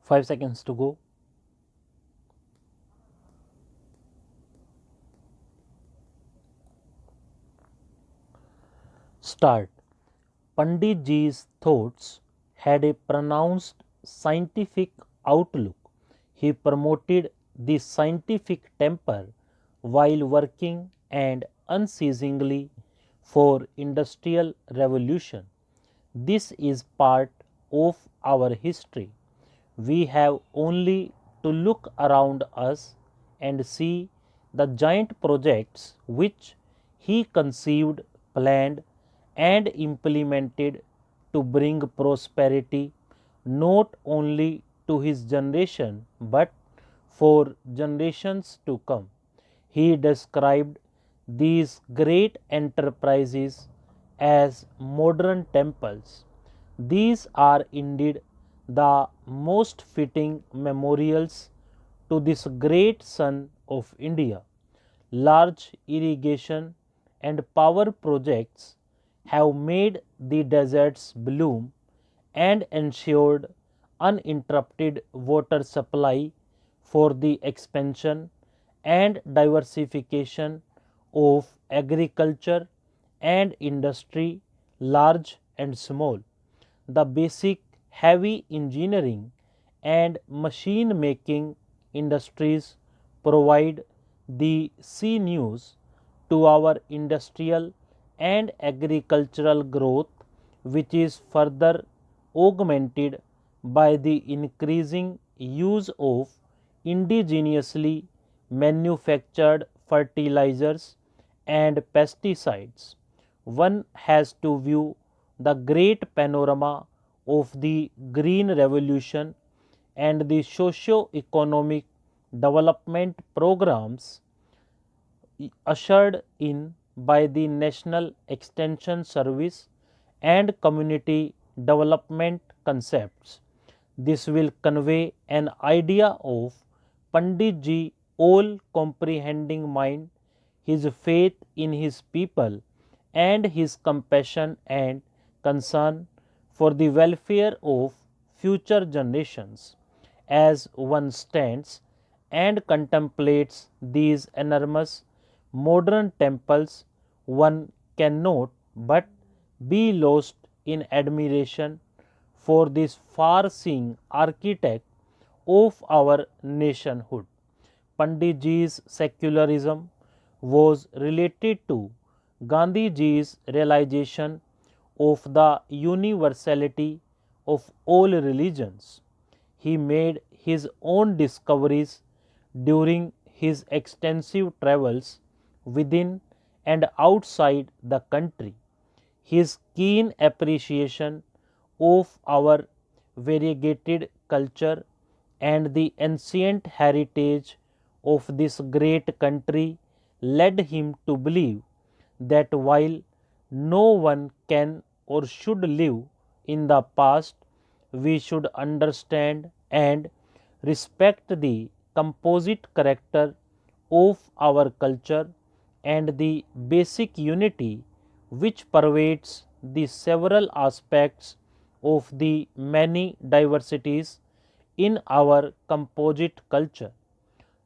5 seconds to go. Start. Pandit Ji's thoughts had a pronounced scientific outlook. He promoted the scientific temper while working and unceasingly for industrial revolution. This is part of our history. We have only to look around us and see the giant projects which he conceived, planned, and implemented to bring prosperity not only to his generation but for generations to come. He described these great enterprises as modern temples. These are indeed the most fitting memorials to this great son of India. Large irrigation and power projects have made the deserts bloom and ensured uninterrupted water supply for the expansion and diversification of agriculture and industry, large and small. The basic heavy engineering and machine making industries provide the sinews to our industrial and agricultural growth, which is further augmented by the increasing use of indigenously manufactured fertilizers and pesticides. One has to view the great panorama of the Green Revolution and the socio-economic development programs ushered in by the National Extension Service and community development concepts. This will convey an idea of Pandit Ji all comprehending mind, his faith in his people, and his compassion and concern for the welfare of future generations. As one stands and contemplates these enormous modern temples, one cannot but be lost in admiration for this far seeing architect of our nationhood. Pandit Ji's secularism was related to Gandhi Ji's realization of the universality of all religions. He made his own discoveries during his extensive travels within and outside the country. His keen appreciation of our variegated culture and the ancient heritage of this great country led him to believe that while no one can or should live in the past, we should understand and respect the composite character of our culture and the basic unity which pervades the several aspects of the many diversities in our composite culture.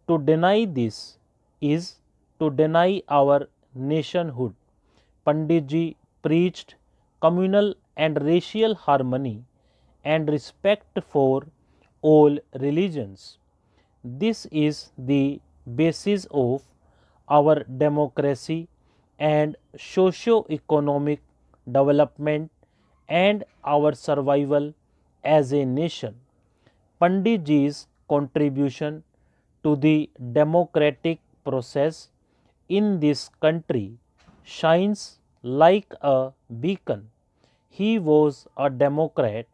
To deny this is to deny our nationhood. Pandit Ji preached communal and racial harmony and respect for all religions. This is the basis of our democracy and socio-economic development and our survival as a nation. Pandit Ji's contribution to the democratic process in this country shines like a beacon. He was a Democrat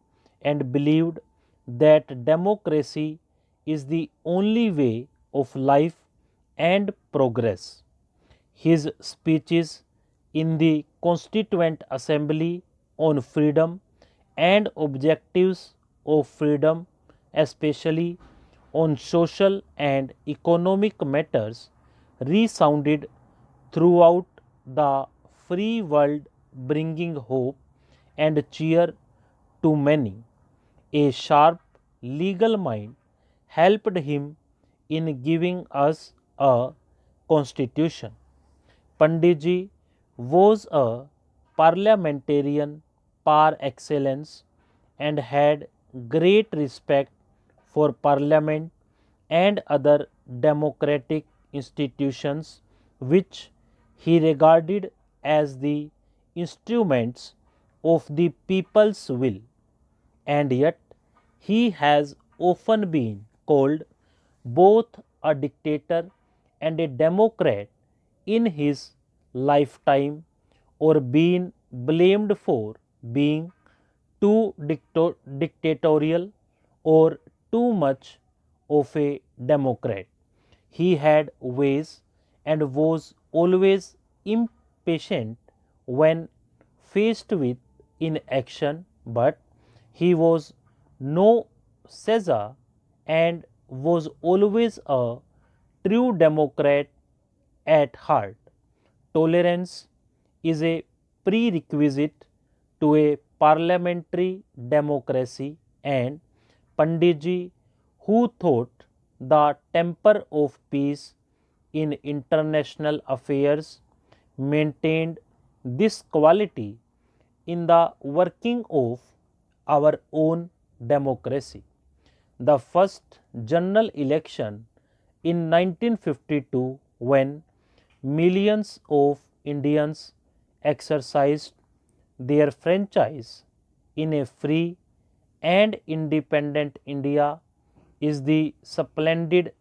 and believed that democracy is the only way of life and progress. His speeches in the Constituent Assembly on freedom and objectives of freedom, especially on social and economic matters, resounded throughout the free world, bringing hope and cheer to many. A sharp legal mind helped him in giving us a constitution. Panditji was a parliamentarian par excellence and had great respect for parliament and other democratic institutions which he regarded as the instruments of the people's will. And yet he has often been called both a dictator and a democrat in his lifetime, or been blamed for being too dictatorial or too much of a democrat. He had ways and was always impatient when faced with inaction, but he was no Caesar and was always a true democrat at heart. Tolerance is a prerequisite to a parliamentary democracy, and Panditji, who thought the temper of peace in international affairs, maintained this quality in the working of our own democracy. The first general election in 1952, when millions of Indians exercised their franchise in a free and independent India, is the splendid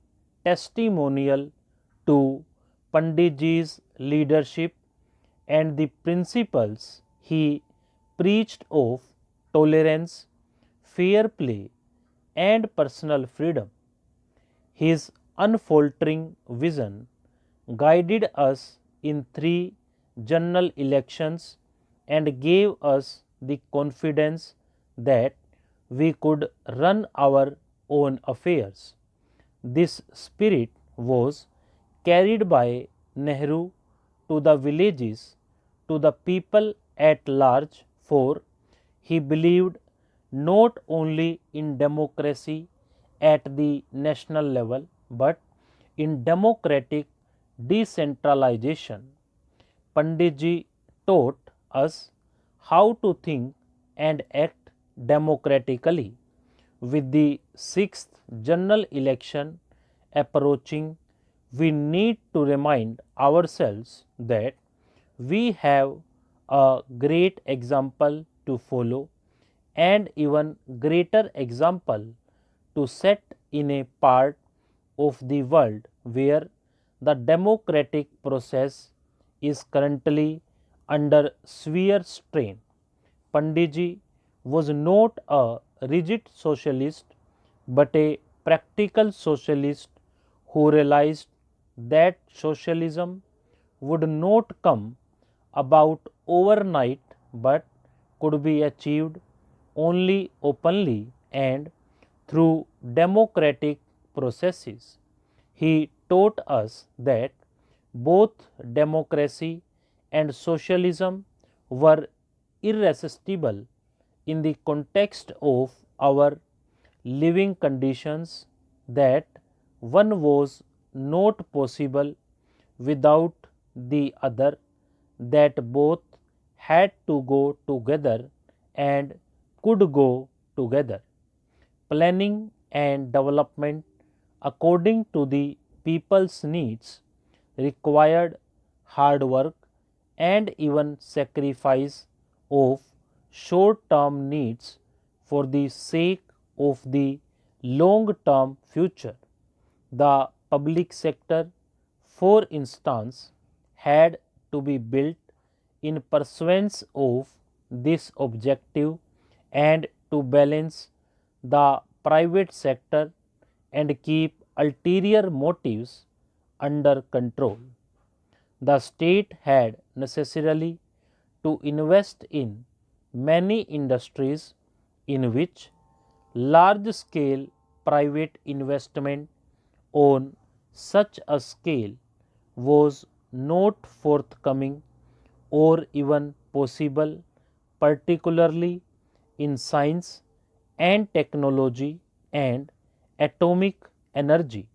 testimonial to Panditji's leadership and the principles he preached of tolerance, fair play, and personal freedom. His unfaltering vision guided us in three general elections and gave us the confidence that we could run our own affairs. This spirit was carried by Nehru to the villages, to the people at large, for he believed not only in democracy at the national level but in democratic decentralization. Panditji taught us how to think and act democratically. With the sixth general election approaching, we need to remind ourselves that we have a great example to follow and even greater example to set in a part of the world where the democratic process is currently under severe strain. Panditji was not a rigid socialist but a practical socialist who realized that socialism would not come about overnight but could be achieved only openly and through democratic processes. He taught us that both democracy and socialism were irresistible in the context of our living conditions, that one was not possible without the other, that both had to go together and could go together. Planning and development according to the people's needs required hard work and even sacrifice of short term needs for the sake of the long term future. The public sector, for instance, had to be built in pursuance of this objective and to balance the private sector and keep ulterior motives under control. The state had necessarily to invest in many industries in which large scale private investment on such a scale was not forthcoming or even possible, particularly in science and technology and atomic energy.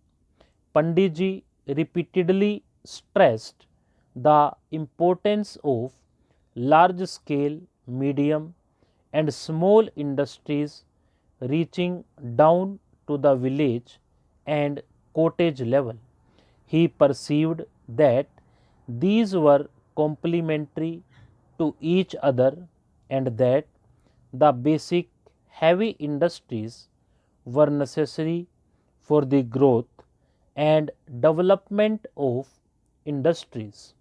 Panditji repeatedly stressed the importance of large scale, medium, and small industries reaching down to the village and cottage level. He perceived that these were complementary to each other and that the basic heavy industries were necessary for the growth and development of industries.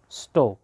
Stock.